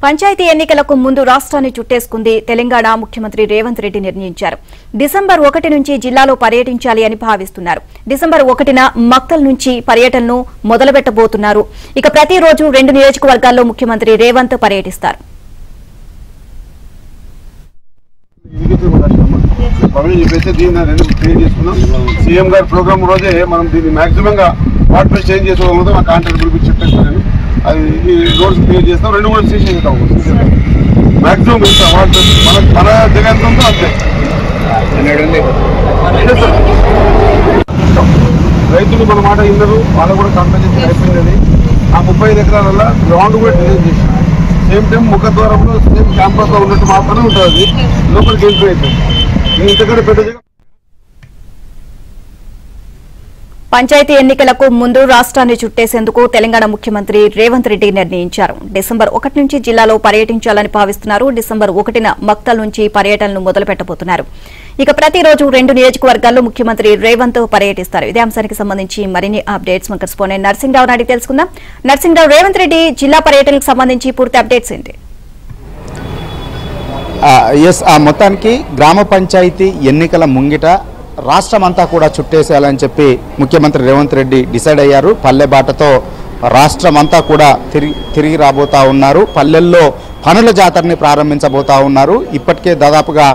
పంచాయతీ ఎన్నికలకు ముందు రాష్ట్రాన్ని చుట్టేసుకుంది తెలంగాణ ముఖ్యమంత్రి రేవంత్ రెడ్డి నిర్ణయించారు. డిసెంబర్ 1 నుంచి జిల్లాలో పర్యటించాలి అని భావిస్తున్నారు. డిసెంబర్ 1న మక్తల్ నుంచి పర్యటనను మొదలుపెట్టబోతున్నారు. ఇక ప్రతిరోజు 2 నియోజకవర్గాల్లో ముఖ్యమంత్రి రేవంత్ పర్యటిస్తారు. సీఎం గారి ప్రోగ్రామ్ రోజే మనం దీన్ని మాక్సిమం గా వాటిపై చేంజ్ చేసుకోగలుగుతాం. ఆ కాంట్రాక్ట్ పిలిపించి చెప్పేస్తారని అది ఈ రోడ్స్ క్లియర్ చేస్తాం. 2 కూడా సీజ్ చేస్తాం మాక్సిమం ఇస్తాం. మన జగన్ ఉందో అంతే. రైతులు మన మాట విన్నారు, వాళ్ళు కూడా కాంపెన్సేషన్ అయిపోయిందని ఆ 35 ఎకరాల గ్రౌండ్ కూడా డిజైన్ చేసి సేమ్ టైం ముఖద్వారంలో సేమ్ క్యాంపస్ లో ఉన్నట్టు మాత్రమే ఉంటుంది. లోపలికి ఎంట్రీ అయిపోయింది. ఇంతకంటే పెద్ద పంచాయతీ ఎన్నికలకు ముందు రాష్ట్రాన్ని చుట్టేసేందుకు తెలంగాణ ముఖ్యమంత్రి రేవంత్ రెడ్డి నిర్ణయించారు. డిసెంబర్ 1 నుంచి జిల్లాలో పర్యటించాలని భావిస్తున్నారు. డిసెంబర్ 1న మక్తల్ నుంచి పర్యటనను మొదలుపెట్టబోతున్నారు. ఇక ప్రతిరోజు 2 నియోజకవర్గాల్లో ముఖ్యమంత్రి రేవంత్ పర్యటిస్తారు. ఇదే అంశానికి సంబంధించి మరిన్ని అప్డేట్స్ మా కరెస్పాండెంట్ నర్సింగ్రావు అడిగి తెలుసుకుందాం. నర్సింగ్రావు, రేవంత్ రెడ్డి జిల్లా పర్యటనకు సంబంధించి పూర్తి అప్డేట్స్ ఏంటి? మొత్తానికి గ్రామ పంచాయతీ ఎన్నికల ముంగిట రాష్ట్రమంతా కూడా చుట్టేసేయాలని చెప్పి ముఖ్యమంత్రి రేవంత్ రెడ్డి డిసైడ్ అయ్యారు. పల్లె బాటతో రాష్ట్రమంతా కూడా తిరిగి రాబోతా ఉన్నారు. పల్లెల్లో పనుల జాతరని ప్రారంభించబోతా ఉన్నారు. ఇప్పటికే దాదాపుగా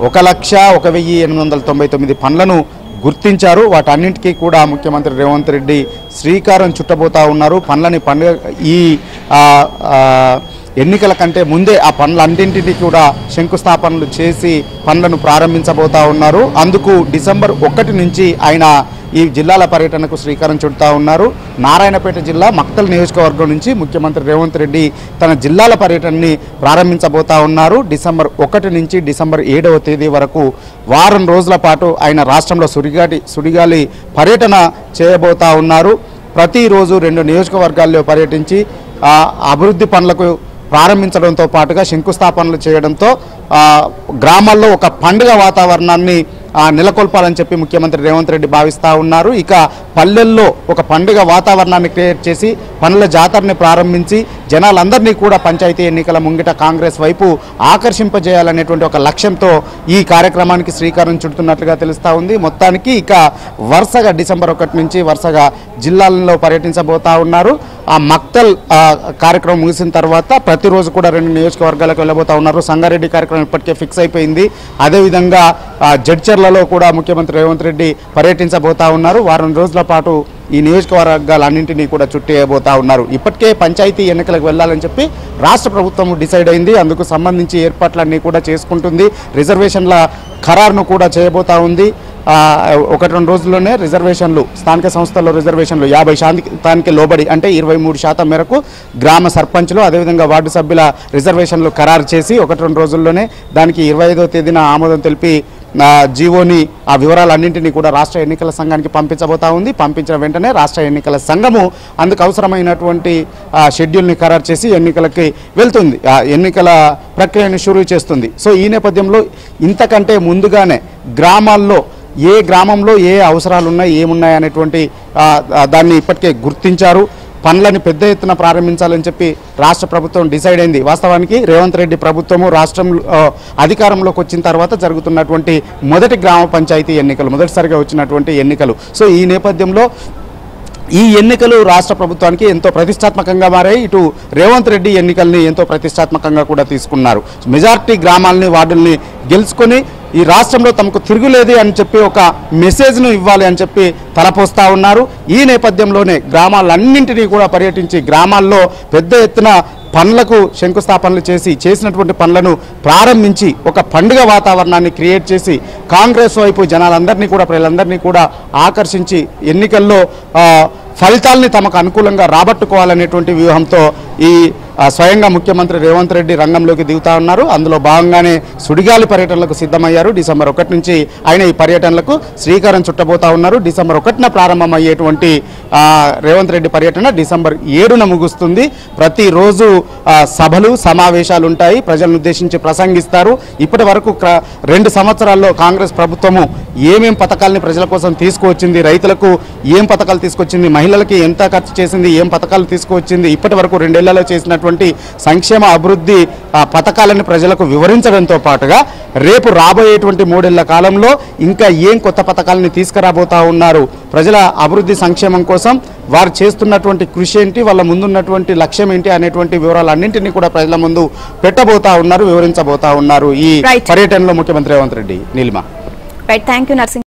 1,01,899 పనులను గుర్తించారు. వాటన్నింటికీ కూడా ముఖ్యమంత్రి రేవంత్ రెడ్డి శ్రీకారం చుట్టబోతా ఉన్నారు. ఈ ఎన్నికల కంటే ముందే ఆ పనులన్నింటినీ కూడా శంకుస్థాపనలు చేసి పనులను ప్రారంభించబోతా ఉన్నారు. అందుకు డిసెంబర్ 1 నుంచి ఆయన ఈ జిల్లాల పర్యటనకు శ్రీకారం చుడతా ఉన్నారు. నారాయణపేట జిల్లా మక్తల్ నియోజకవర్గం నుంచి ముఖ్యమంత్రి రేవంత్ రెడ్డి తన జిల్లాల పర్యటనని ప్రారంభించబోతా ఉన్నారు. డిసెంబర్ 1 నుంచి డిసెంబర్ 7వ తేదీ వరకు వారం రోజుల పాటు ఆయన రాష్ట్రంలో సుడిగాలి పర్యటన చేయబోతా ఉన్నారు. ప్రతిరోజు 2 నియోజకవర్గాల్లో పర్యటించి అభివృద్ధి పనులకు ప్రారంభించడంతో పాటుగా శంకుస్థాపనలు చేయడంతో గ్రామాల్లో ఒక పండుగ వాతావరణాన్ని నెలకొల్పాలని చెప్పి ముఖ్యమంత్రి రేవంత్ రెడ్డి భావిస్తూ ఉన్నారు. ఇక పల్లెల్లో ఒక పండుగ వాతావరణాన్ని క్రియేట్ చేసి పనుల జాతరని ప్రారంభించి జనాలందరినీ కూడా పంచాయతీ ఎన్నికల ముంగిట కాంగ్రెస్ వైపు ఆకర్షింపజేయాలనేటువంటి ఒక లక్ష్యంతో ఈ కార్యక్రమానికి శ్రీకారం చుడుతున్నట్లుగా తెలుస్తూ ఉంది. మొత్తానికి ఇక వరుసగా డిసెంబర్ 1 నుంచి వరుసగా జిల్లాలలో పర్యటించబోతా ఉన్నారు. ఆ మక్తల్ కార్యక్రమం ముగిసిన తర్వాత ప్రతిరోజు కూడా 2 నియోజకవర్గాలకు వెళ్ళబోతా ఉన్నారు. సంగారెడ్డి కార్యక్రమం ఇప్పటికే ఫిక్స్ అయిపోయింది. అదేవిధంగా జడ్చర్లలో కూడా ముఖ్యమంత్రి రేవంత్ రెడ్డి పర్యటించబోతా ఉన్నారు. వారం రోజుల పాటు ఈ నియోజకవర్గాలన్నింటినీ కూడా చుట్టేయబోతా ఉన్నారు. ఇప్పటికే పంచాయతీ ఎన్నికలకు వెళ్లాలని చెప్పి రాష్ట్ర ప్రభుత్వం డిసైడ్ అయింది. అందుకు సంబంధించి ఏర్పాట్లన్నీ కూడా చేసుకుంటుంది. రిజర్వేషన్ల ఖరారును కూడా చేయబోతా ఉంది. 1-2 రోజుల్లోనే రిజర్వేషన్లు, స్థానిక సంస్థల్లో రిజర్వేషన్లు 50% లోబడి అంటే 23% మేరకు గ్రామ సర్పంచ్లు అదేవిధంగా వార్డు సభ్యుల రిజర్వేషన్లు ఖరారు చేసి 1-2 రోజుల్లోనే దానికి 25వ తేదీన ఆమోదం తెలిపి జీవోని ఆ వివరాలన్నింటినీ కూడా రాష్ట్ర ఎన్నికల సంఘానికి పంపించబోతా ఉంది. పంపించిన వెంటనే రాష్ట్ర ఎన్నికల సంఘము అందుకు అవసరమైనటువంటి షెడ్యూల్ని ఖరారు చేసి ఎన్నికలకి వెళ్తుంది. ఎన్నికల ప్రక్రియను షురూ చేస్తుంది. సో ఈ నేపథ్యంలో ఇంతకంటే ముందుగానే గ్రామాల్లో ఏ గ్రామంలో ఏ అవసరాలు ఉన్నాయి, ఏమున్నాయి అనేటువంటి దాన్ని ఇప్పటికే గుర్తించారు. పనులని పెద్ద ఎత్తున ప్రారంభించాలని చెప్పి రాష్ట్ర ప్రభుత్వం డిసైడ్ అయింది. వాస్తవానికి రేవంత్ రెడ్డి ప్రభుత్వము రాష్ట్రంలో అధికారంలోకి వచ్చిన తర్వాత జరుగుతున్నటువంటి మొదటి గ్రామ పంచాయతీ ఎన్నికలు, మొదటిసారిగా వచ్చినటువంటి ఎన్నికలు. సో ఈ నేపథ్యంలో ఈ ఎన్నికలు రాష్ట్ర ప్రభుత్వానికి ఎంతో ప్రతిష్టాత్మకంగా మారాయి. ఇటు రేవంత్ రెడ్డి ఎన్నికల్ని ఎంతో ప్రతిష్టాత్మకంగా కూడా తీసుకున్నారు. మెజార్టీ గ్రామాలని, వార్డుల్ని గెలుచుకొని ఈ రాష్ట్రంలో తమకు తిరుగులేదు అని చెప్పి ఒక మెసేజ్ను ఇవ్వాలి అని చెప్పి తలపోస్తా ఉన్నారు. ఈ నేపథ్యంలోనే గ్రామాలన్నింటినీ కూడా పర్యటించి గ్రామాల్లో పెద్ద ఎత్తున పనులకు శంకుస్థాపనలు చేసినటువంటి పనులను ప్రారంభించి ఒక పండుగ వాతావరణాన్ని క్రియేట్ చేసి కాంగ్రెస్ వైపు జనాలందరినీ కూడా, ప్రజలందరినీ కూడా ఆకర్షించి ఎన్నికల్లో ఫలితాలని తమకు అనుకూలంగా రాబట్టుకోవాలనేటువంటి వ్యూహంతో ఈ స్వయంగా ముఖ్యమంత్రి రేవంత్ రెడ్డి రంగంలోకి దిగుతా ఉన్నారు. అందులో భాగంగానే సుడిగాలి పర్యటనలకు సిద్ధమయ్యారు. డిసెంబర్ 1 నుంచి ఆయన ఈ పర్యటనలకు శ్రీకారం చుట్టబోతా ఉన్నారు. డిసెంబర్ 1న ప్రారంభమయ్యేటువంటి రేవంత్ రెడ్డి పర్యటన డిసెంబర్ 7న ముగుస్తుంది. ప్రతిరోజు సభలు, సమావేశాలు ఉంటాయి. ప్రజలను ఉద్దేశించి ప్రసంగిస్తారు. ఇప్పటి వరకు 2 సంవత్సరాల్లో కాంగ్రెస్ ప్రభుత్వము ఏమేం పథకాలని ప్రజల కోసం తీసుకువచ్చింది, రైతులకు ఏం పథకాలు తీసుకొచ్చింది, మహిళలకి ఎంత ఖర్చు చేసింది, ఏం పథకాలు తీసుకువచ్చింది, ఇప్పటి వరకు 2 ఏళ్ల ఐదేళ్లలో చేసినటువంటి సంక్షేమ అభివృద్ధి పథకాలను ప్రజలకు వివరించడంతో పాటుగా రేపు రాబోయేటువంటి 3 ఏళ్ల కాలంలో ఇంకా ఏం కొత్త పథకాలను తీసుకురాబోతా ఉన్నారు, ప్రజల అభివృద్ధి సంక్షేమం కోసం వారు చేస్తున్నటువంటి కృషి ఏంటి, వాళ్ళ ముందున్నటువంటి లక్ష్యం ఏంటి అనేటువంటి వివరాలన్నింటినీ కూడా ప్రజల ముందు పెట్టబోతా ఉన్నారు, వివరించబోతా ఉన్నారు ఈ పర్యటనలో ముఖ్యమంత్రి Revanth Reddy. Neelima. Right, thank you nursing.